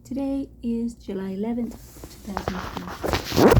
Today is July 11th, 2020.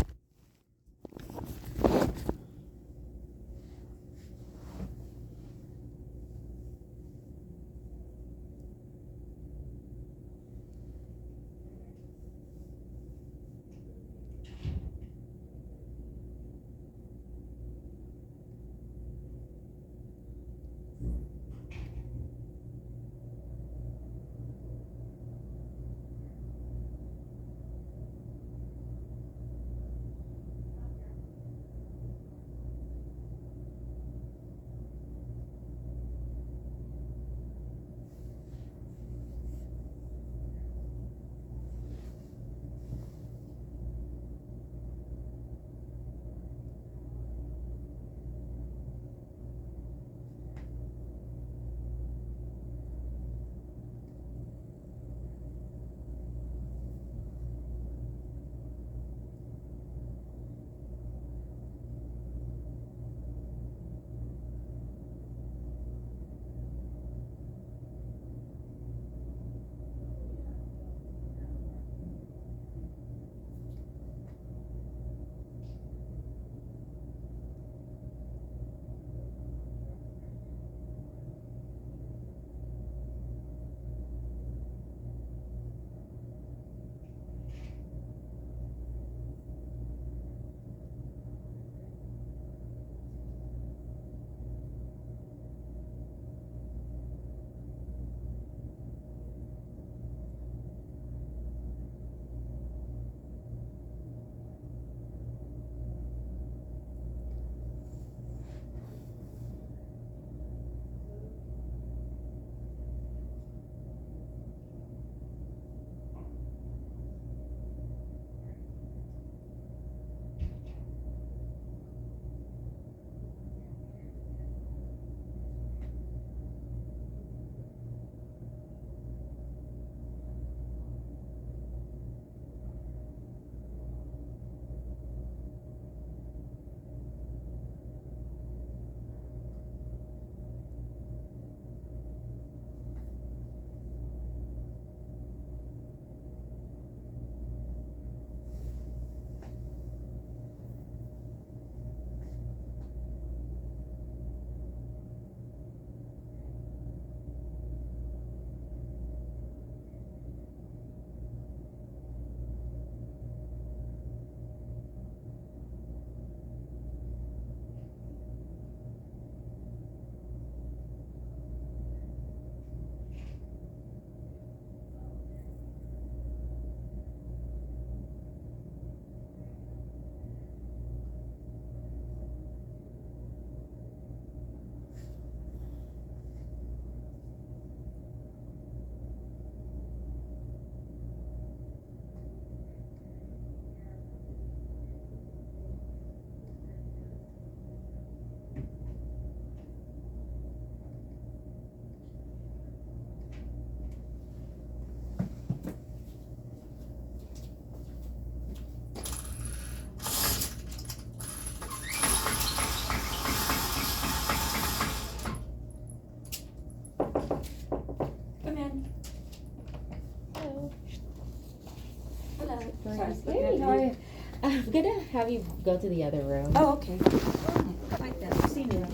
Hey, how are you? I'm gonna have you go to the other room. Oh, okay. I like that. I've seen it.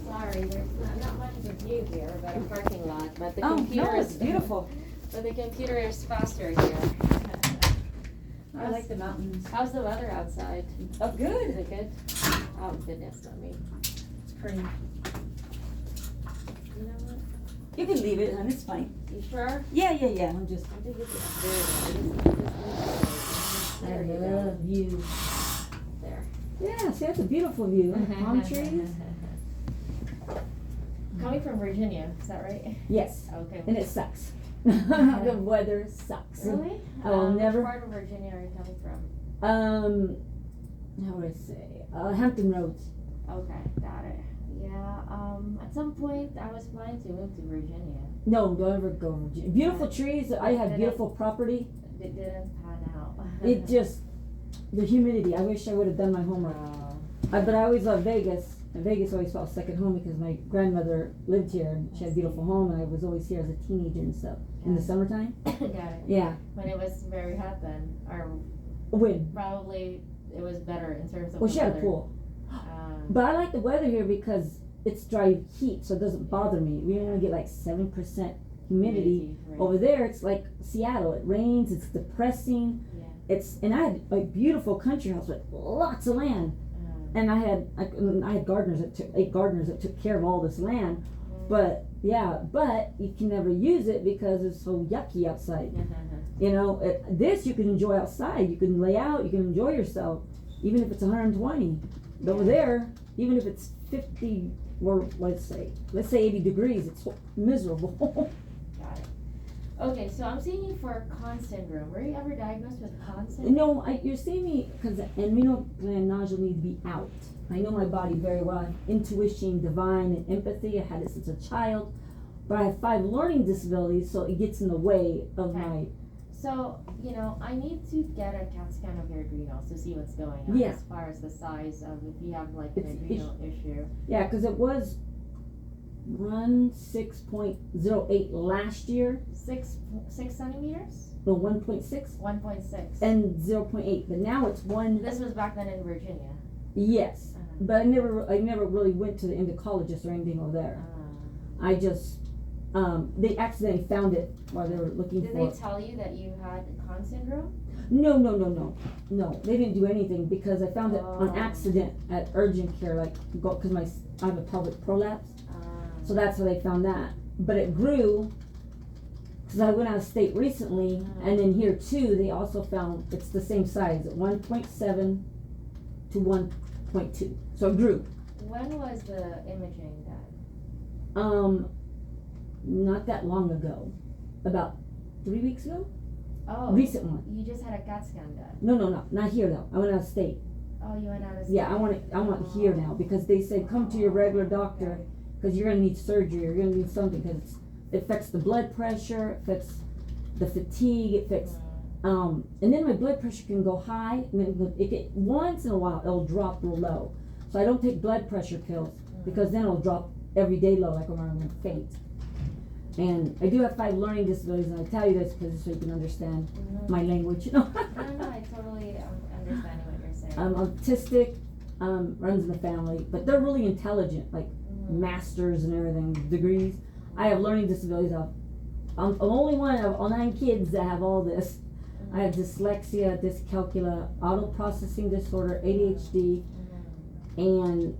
Sorry, there's not much of a view here, but a parking lot. But the Oh, computer no, is it's beautiful. But the computer is faster here. I like the mountains. How's the weather outside? Oh, Is good. it good? Oh goodness, let me. It's pretty. You know what? You can leave it, and it's fine. You sure? Yeah. I'm just. I think it's there. There you go. love you. There. Yeah, see, that's a beautiful view. Palm trees. Coming from Virginia, is that right? Yes, Okay. and it sucks. The weather sucks. Really? I will never. Which part of Virginia are you coming from? How would I say? Hampton Roads. Okay, got it. Yeah, at some point I was planning to move to Virginia. No, don't ever go Virginia. Beautiful trees. I have beautiful property. It didn't pan out. It just, the humidity. I wish I would have done my homework. But I always loved Vegas. And Vegas always felt second home because my grandmother lived here and she had a beautiful home and I was always here as a teenager and stuff. in the summertime. Got it. Yeah. When it was very hot then, or When? probably it was better in terms of Well, the she had a weather. pool. But I like the weather here because it's dry heat, so it doesn't bother me. We only get like 7% humidity. Right. Over there, it's like Seattle. It rains. It's depressing. Yeah. And I had a beautiful country house with lots of land, and I had gardeners that took 8 gardeners that took care of all this land. But you can never use it because it's so yucky outside. You know, this you can enjoy outside. You can lay out. You can enjoy yourself, even if it's 120. But over there, even if it's 50 or let's say 80 degrees, it's miserable. Got it. Okay, so I'm seeing you for Conn syndrome. Were you ever diagnosed with Conn syndrome? No, you're seeing me because adrenal gland nodule needs to be out. I know my body very well. I have intuition, divine, and empathy. I had it since a child. But I have 5 learning disabilities, so it gets in the way of my... So, I need to get a CAT scan of your adrenals to see what's going on as far as the size of if you have like an adrenal issue. Yeah, because it was 6.08 last year. 6 centimeters? No, 1.6. 1.6. And 0.8, but now it's 1. This was back then in Virginia. Yes, but I never really went to the endocrinologist or anything over there. I just, they accidentally found it while they were looking for it. Did they tell you that you had Conn syndrome? No, they didn't do anything because I found it on accident at urgent care, because I have a pelvic prolapse. So that's how they found that. But it grew, because I went out of state recently, and then here too, they also found it's the same size, at 1.7 to 1.2. So it grew. When was the imaging done? Not that long ago. About 3 weeks ago? Oh. Recent one. You just had a CAT scan done? No, not here though. I went out of state. Oh, you went out of state? Yeah, I want here now, because they said come to your regular doctor, because you're going to need surgery, you're going to need something, because it affects the blood pressure, it affects the fatigue, it affects, and then my blood pressure can go high, and then once in a while it'll drop real low. So I don't take blood pressure pills, because then it'll drop every day low, like when I'm going to faint. And I do have 5 learning disabilities, and I tell you this because so you can understand my language. No, I totally understand what you're saying. I'm autistic, runs in the family, but they're really intelligent, like masters and everything, degrees. I have learning disabilities. I'm the only one of all 9 kids that have all this. I have dyslexia, dyscalculia, auto processing disorder, ADHD, and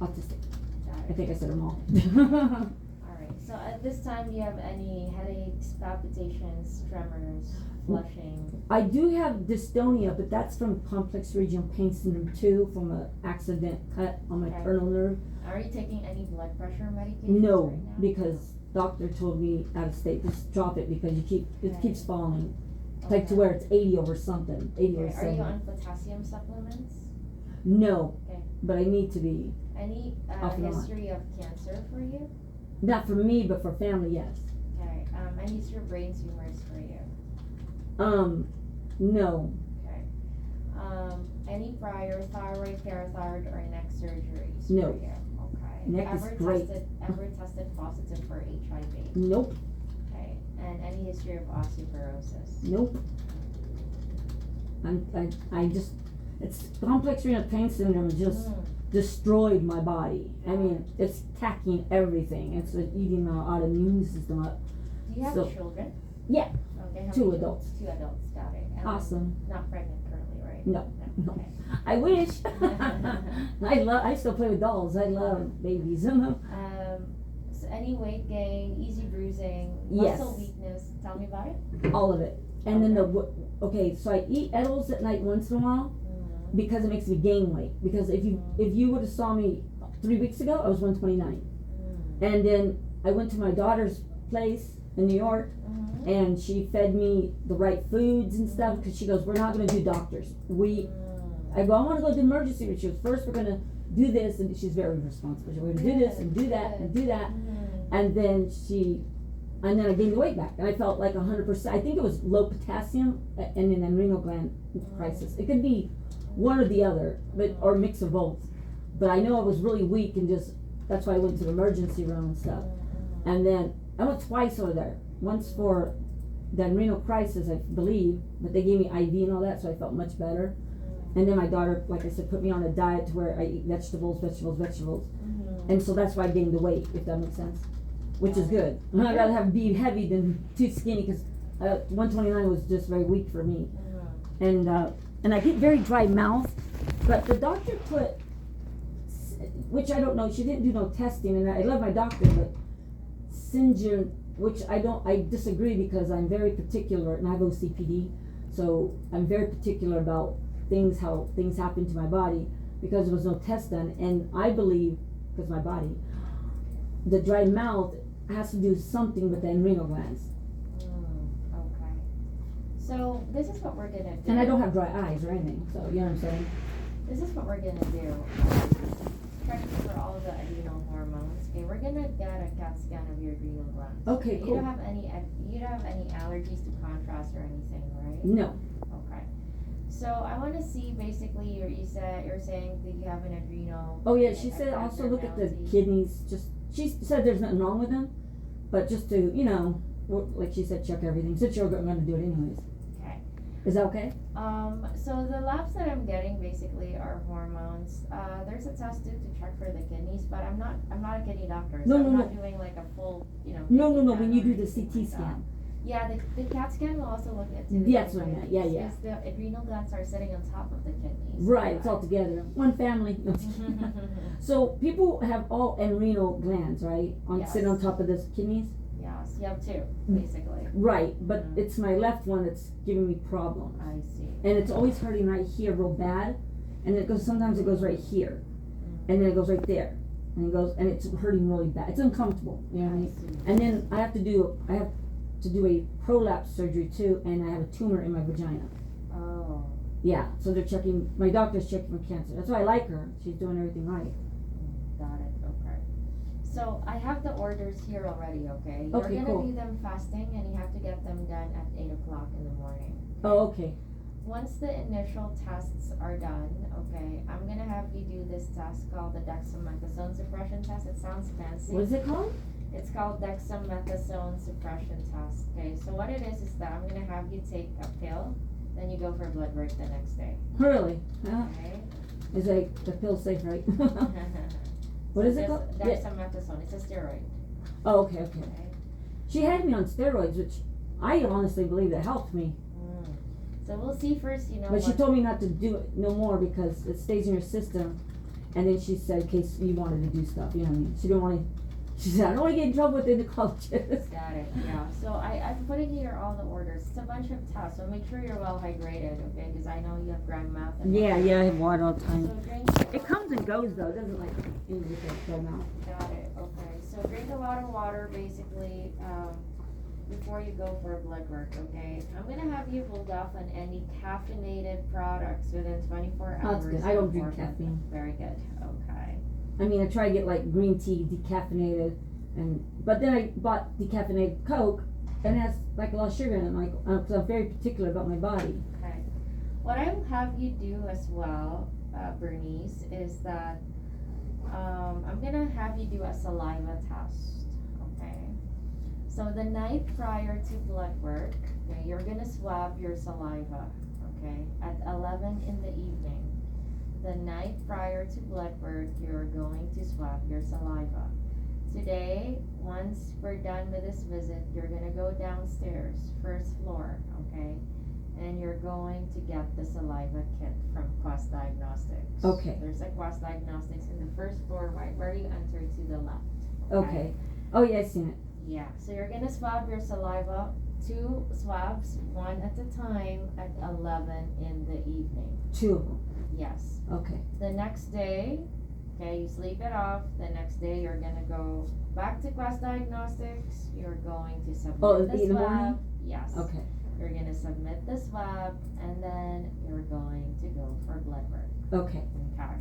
autistic. I think I said them all. So at this time, do you have any headaches, palpitations, tremors, flushing? I do have dystonia, but that's from complex regional pain syndrome too, from an accident cut on my terminal nerve. Are you taking any blood pressure medication? No, right now? because doctor told me out of state, just drop it because it keeps falling. Like to where it's 80 over something, 80 or 70. Are you on potassium supplements? No, okay. But I need to be. Any history of cancer for you? Not for me, but for family, yes. Okay. Any history of brain tumors for you? No. Okay. Any prior thyroid, parathyroid, or neck surgeries No. for you? Okay. Neck is great. Ever tested positive for HIV? Nope. Okay. And any history of osteoporosis? Nope. It's complex renal pain syndrome just destroyed my body. I mean, it's attacking everything. It's eating my autoimmune system up. Do you have children? Yeah. Okay. 2 adults. 2 adults, got it. And awesome. Not pregnant currently, right? No. Okay. I wish. I still play with dolls. I love babies. So any weight gain, easy bruising, muscle weakness, tell me about it. All of it. And then so I eat edibles at night once in a while because it makes me gain weight. Because if you would have saw me 3 weeks ago, I was 129. And then I went to my daughter's place in New York, and she fed me the right foods and stuff, because she goes, we're not going to do doctors. I go, I want to go to the emergency room. She goes, first we're going to do this, and she's very responsible. We're going to do this and do that and do that. And then I gained the weight back, and I felt like 100%. I think it was low potassium and an adrenal gland crisis. It could be one or the other, or a mix of both. But I know I was really weak, and that's why I went to the emergency room and stuff. And then I went twice over there, once for the renal crisis, I believe, but they gave me IV and all that, so I felt much better. And then my daughter, like I said, put me on a diet to where I eat vegetables. And so that's why I gained the weight, if that makes sense. Which is good. I'd rather be heavy than too skinny, because 129 was just very weak for me. And I get very dry mouth, but the doctor put, which I don't know, she didn't do no testing, and I love my doctor, but Sinjin, which I disagree, because I'm very particular, and I have OCPD, so I'm very particular about how things happen to my body, because there was no test done, and I believe, because my body, the dry mouth has to do something with the adrenal glands. Okay. So this is what we're gonna do. And I don't have dry eyes or anything, so you know what I'm saying? This is what we're gonna do. Checking for all of the adrenal hormones. Okay, we're gonna get a CAT scan of your adrenal glands. Okay, cool. You don't have any allergies to contrast or anything, right? No. Okay. So I want to see basically you're saying that you have an adrenal. Oh yeah, she said also look at the kidneys. She said there's nothing wrong with them, but just to like she said, check everything. Since you're going to do it anyways. Okay. Is that okay? So the labs that I'm getting basically are hormones. There's a test to check for the kidneys, but I'm not a kidney doctor, so I'm not doing like a full No. When you do the CT scan. Yeah, the CAT scan will also look at that's what I meant. Yeah. Because the adrenal glands are sitting on top of the kidneys. Right, it's all together. One family. So people have all adrenal glands, right? Sitting on top of the kidneys? Yes, you have two, basically. Right, but it's my left one that's giving me problems. I see. And it's always hurting right here real bad. And sometimes it goes right here. And then it goes right there. And it's hurting really bad. It's uncomfortable, you know what I mean? And then I have to do a prolapse surgery too, and I have a tumor in my vagina. Oh. Yeah, so my doctor's checking for cancer. That's why I like her. She's doing everything right. Got it, okay. So I have the orders here already, okay? Okay, You're cool. gonna do them fasting, and you have to get them done at 8 o'clock in the morning. Oh, okay. Once the initial tests are done, okay, I'm gonna have you do this test called the dexamethasone suppression test. It sounds fancy. What is it called? It's called dexamethasone suppression test. Okay, so what it is that I'm gonna have you take a pill, then you go for blood work the next day. Really? Yeah. Okay. Is the pill safe, right? What is it called? Dexamethasone. It's a steroid. Oh, okay. She had me on steroids, which I honestly believe that helped me. So we'll see first, But she told me not to do it no more because it stays in your system. And then she said, in case you wanted to do stuff, you know what I mean? She didn't want to. She said, I don't want to get in trouble with the endocrinologist. Got it, yeah. So I'm putting here all the orders. It's a bunch of tests, so make sure you're well hydrated, okay? Because I know you have grandmouth. Yeah, I have water all the time. So drink. It comes and goes though. It doesn't like go now. Got it, okay. So drink a lot of water basically before you go for blood work, okay? I'm going to have you hold off on any caffeinated products within 24 hours. That's good. I don't drink caffeine. Very good, okay. I mean, I try to get like green tea decaffeinated, but then I bought decaffeinated Coke, and it has like a lot of sugar in it. Because I'm very particular about my body. Okay. What I will have you do as well, Bernice, is that I'm gonna have you do a saliva test. Okay. So the night prior to blood work, okay, you're gonna swab your saliva. Okay, at 11 in the evening. The night prior to blood work, you're going to swab your saliva. Today, once we're done with this visit, you're gonna go downstairs, first floor, okay? And you're going to get the saliva kit from Quest Diagnostics. Okay. There's a Quest Diagnostics in the first floor, right where you enter to the left. Okay. Oh yeah, I've seen it. Yeah, so you're gonna swab your saliva, 2 swabs, 1 at a time at 11 in the evening. 2 of them. Yes. Okay. The next day, okay, you sleep it off. The next day, you're gonna go back to Quest Diagnostics. You're going to submit the in the swab. morning? Yes. Okay. You're gonna submit the swab, and then you're going to go for blood work. Okay. Okay.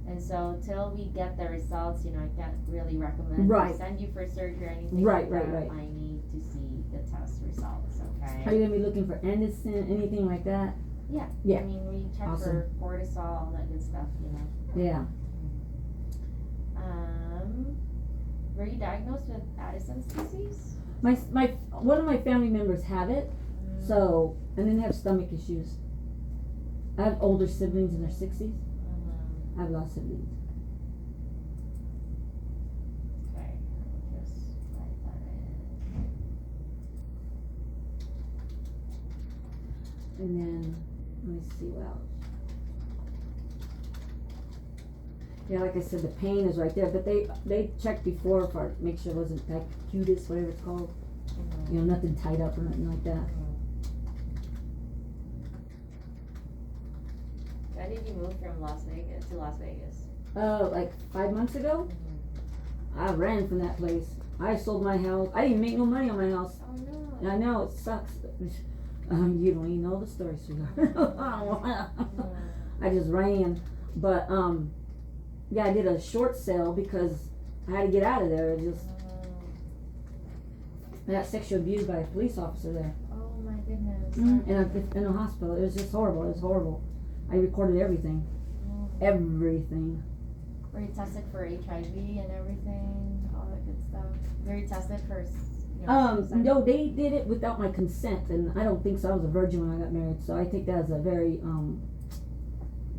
And so till we get the results, I can't really recommend Right. to send you for surgery or anything Right, like right, that. right. I need to see the test results, okay? Are you gonna be looking for Anderson, anything like that? Yeah. Yeah. I mean, we check Awesome. for cortisol, all that good stuff, Yeah. Were you diagnosed with Addison's disease? one of my family members have it, so, and then have stomach issues. I have older siblings in their 60s. I have a lot of siblings. Okay, I'll just write that in. And then, let me see what else. Yeah, like I said, the pain is right there, but they checked before for make sure it wasn't cutis, whatever it's called. You know, nothing tied up or nothing like that. When did you move from Las Vegas to Las Vegas? Like 5 months ago, I ran from that place. I sold my house. I didn't make no money on my house. Oh no. I know, it sucks. You don't even know the story, sweetheart. I just ran. But, yeah, I did a short sale because I had to get out of there. I got sexually abused by a police officer there. Oh my goodness. In a hospital. It was just horrible. It was horrible. I recorded everything. Everything. Were you tested for HIV and everything? All that good stuff? Were you tested for, suicide? No, they did it without my consent, and I don't think so. I was a virgin when I got married, so I take that as a very,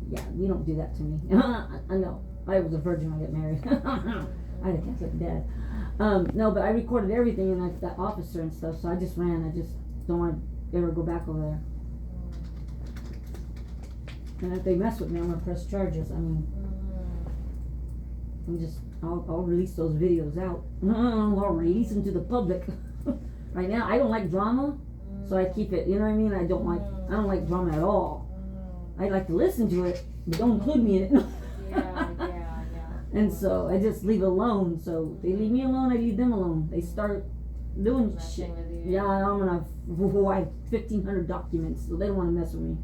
yeah, you don't do that to me. I know. I was a virgin when I got married. I had a Catholic dad. No, but I recorded everything, and I got officer and stuff, so I just ran. I just don't want to ever go back over there. And if they mess with me, I'm gonna press charges. I mean, I'll release those videos out. I'll release them to the public. Right now, I don't like drama, so I keep it. You know what I mean? I don't like drama at all. I like to listen to it, but don't include me in it. Yeah. And so I just leave it alone. So they leave me alone, I leave them alone. They start doing shit. With you. Yeah, I'm gonna. I have 1,500 documents, so they don't want to mess with me.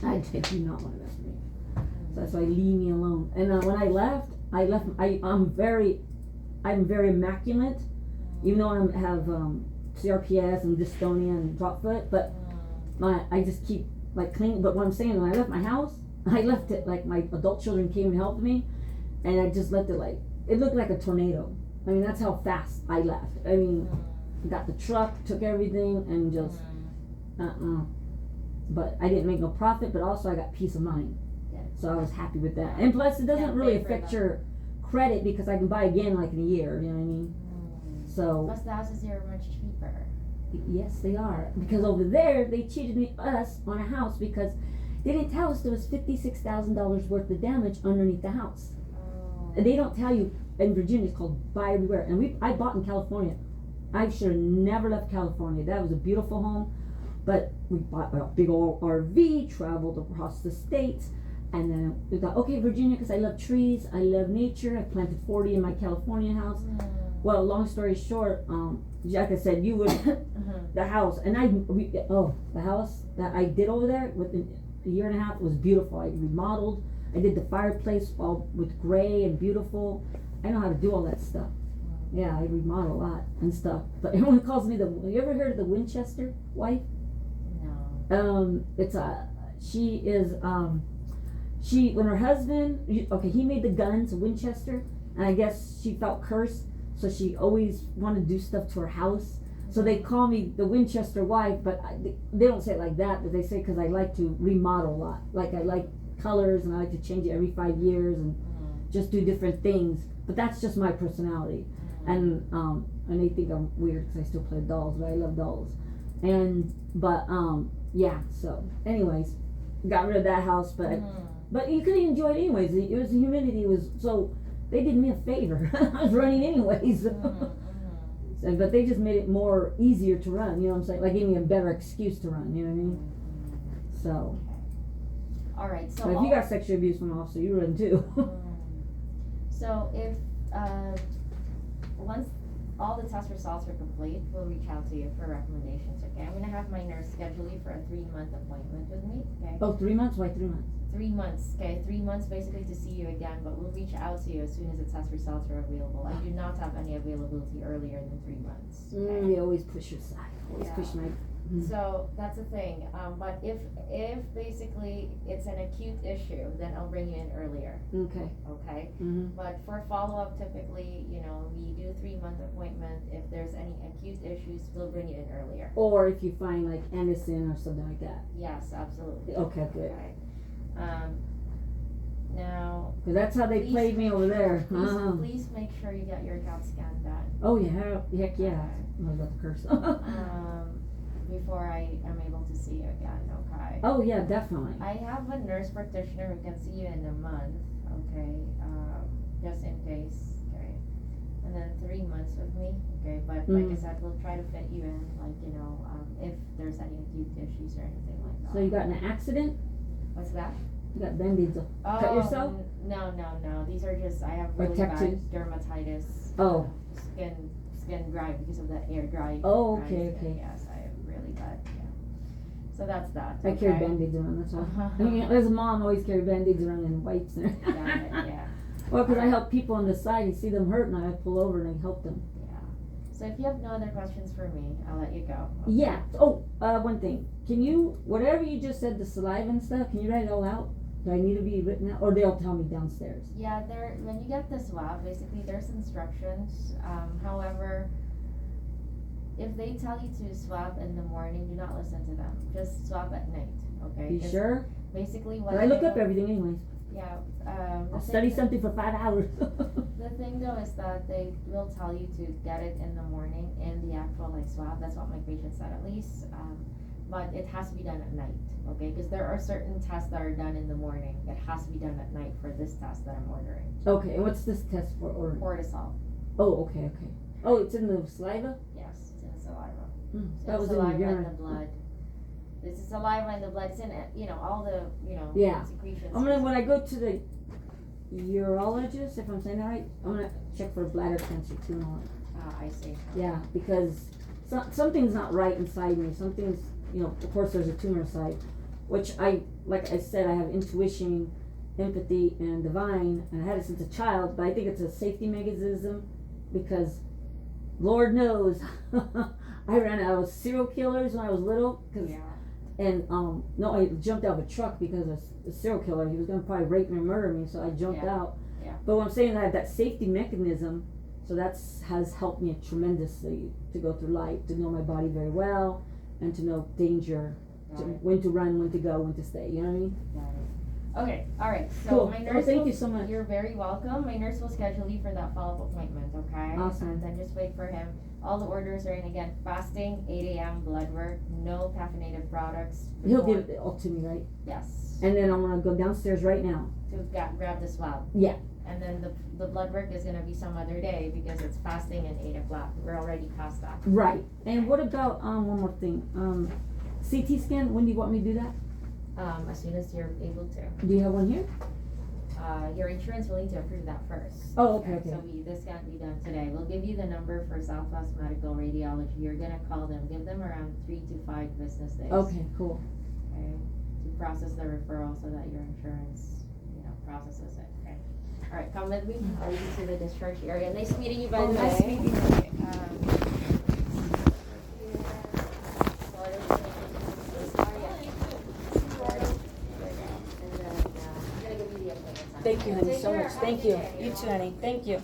I do not want to mess with me. So that's why leave me alone. And when I left. I'm very immaculate, even though I have CRPS and dystonia and drop foot. But I just keep like clean. But what I'm saying, when I left my house, I left it like my adult children came and helped me, and I just left it like it looked like a tornado. I mean, that's how fast I left. I mean, got the truck, took everything, and just But I didn't make no profit, but also I got peace of mind. So I was happy with that. And plus, it doesn't really affect your credit because I can buy again like in a year, you know what I mean? So. Plus the houses here are much cheaper. Yes, they are. Because over there, they cheated us on a house because they didn't tell us there was $56,000 worth of damage underneath the house. And they don't tell you, in Virginia, it's called buy everywhere. And I bought in California. I should have never left California. That was a beautiful home. But we bought a big old RV, traveled across the states. And then we thought, okay, Virginia, because I love trees, I love nature. I planted 40 in my California house. Well, long story short, like I said, you would the house, and the house that I did over there within a year and a half was beautiful. I remodeled. I did the fireplace all with gray and beautiful. I know how to do all that stuff. Yeah, I remodel a lot and stuff. But everyone calls me have you ever heard of the Winchester wife? No. When her husband, he made the guns, Winchester, and I guess she felt cursed, so she always wanted to do stuff to her house. So they call me the Winchester wife, but they don't say it like that, but they say because I like to remodel a lot. Like I like colors and I like to change it every 5 years and just do different things. But that's just my personality. And they think I'm weird because I still play dolls, but I love dolls. Yeah, so anyways, got rid of that house, but you couldn't enjoy it anyways. The humidity was so. They did me a favor. I was running anyways. But they just made it more easier to run. You know what I'm saying? Like gave me a better excuse to run. You know what I mean? So. All right. So but if you got sexual abuse from an officer, you run too. So if once all the test results are complete, we'll reach out to you for recommendations. Okay. I'm gonna have my nurse schedule you for a 3-month appointment with me. Okay. Oh, 3 months? Why 3 months? 3 months, okay, 3 months basically to see you again, but we'll reach out to you as soon as the test results are available. I do not have any availability earlier than 3 months. Okay? They always push your side. Always push So that's the thing. But if basically it's an acute issue, then I'll bring you in earlier. Okay. Okay. Mm-hmm. But for follow up, typically, we do 3-month appointment. If there's any acute issues, we'll bring you in earlier. Or if you find like Anderson or something like that. Yes, absolutely. Okay, good. Okay. Now. Because that's how they played me over there. Please make sure you get your CAT scan done. Oh yeah, heck yeah. I was about to curse. Before I am able to see you again, okay? Oh yeah, definitely. I have a nurse practitioner who can see you in a month, okay? Just in case, okay? And then 3 months with me, okay? But like I said, we'll try to fit you in, like, if there's any acute issues or anything like that. So you got in an accident? What's that? You got Band-Aids. Cut yourself? No. These are just, I have really bad dermatitis. Oh. Skin dry because of the air dry. Oh, okay. Yes, I have really bad, So that's that. I carry Band-Aids around, that's all. I mean, as a mom, I always carry Band-Aids around and wipes. Got it, yeah. Well, because I help people on the side, you see them hurt and I pull over and I help them. Yeah. So if you have no other questions for me, I'll let you go. Okay? Yeah. Oh, one thing. Can you, whatever you just said, the saliva and stuff, can you write it all out? Do I need to be written out? Or they'll tell me downstairs? Yeah, when you get the swab, basically there's instructions. However, if they tell you to swab in the morning, do not listen to them. Just swab at night, okay? You sure? Basically what I look up everything anyways. Yeah. I'll study something for 5 hours. The thing though is that they will tell you to get it in the morning in the actual swab. That's what my patient said at least. But it has to be done at night, okay? Because there are certain tests that are done in the morning. It has to be done at night for this test that I'm ordering. Okay, and what's this test for ordering? Cortisol. Oh, okay. Oh, it's in the saliva? Yes, it's in the saliva. That it's was in saliva the and urine. the blood. This is saliva and the blood. It's in all the secretions. I'm gonna, when I go to the urologist, if I'm saying that right, I'm gonna check for bladder cancer too and all that. I see. Yeah, because something's not right inside me. Something's, of course there's a tumor inside, which like I said, I have intuition, empathy, and divine, and I had it since a child, but I think it's a safety mechanism because Lord knows I ran out of serial killers when I was little. And no, I jumped out of a truck because of a serial killer. He was gonna probably rape me and murder me, so I jumped out. Yeah. But what I'm saying, I have that safety mechanism, so has helped me tremendously to go through life, to know my body very well, and to know danger, when to run, when to go, when to stay. You know what I mean? Okay, all right. So cool. My nurse. Thank you so much. You're very welcome. My nurse will schedule you for that follow-up appointment. Okay. Awesome. And then just wait for him. All the orders are in again. Fasting, 8 a.m. blood work, no caffeinated products. He'll give it all to me, right? Yes. And then I'm gonna go downstairs right now to grab the swab. Yeah. And then the blood work is gonna be some other day because it's fasting at 8 o'clock. We're already past that. Right. And what about one more thing? CT scan. When do you want me to do that? As soon as you're able to. Do you have one here? Your insurance will need to approve that first. Oh, okay. So this can't be done today. We'll give you the number for Southwest Medical Radiology. You're gonna call them. Give them around 3 to 5 business days. Okay, cool. Okay, to process the referral so that your insurance, processes it. Okay. All right, come with me. I'll lead you to the discharge area. Nice meeting you, by the way. Nice meeting you. Thank you, honey, so much. Thank you. You too, honey. Thank you.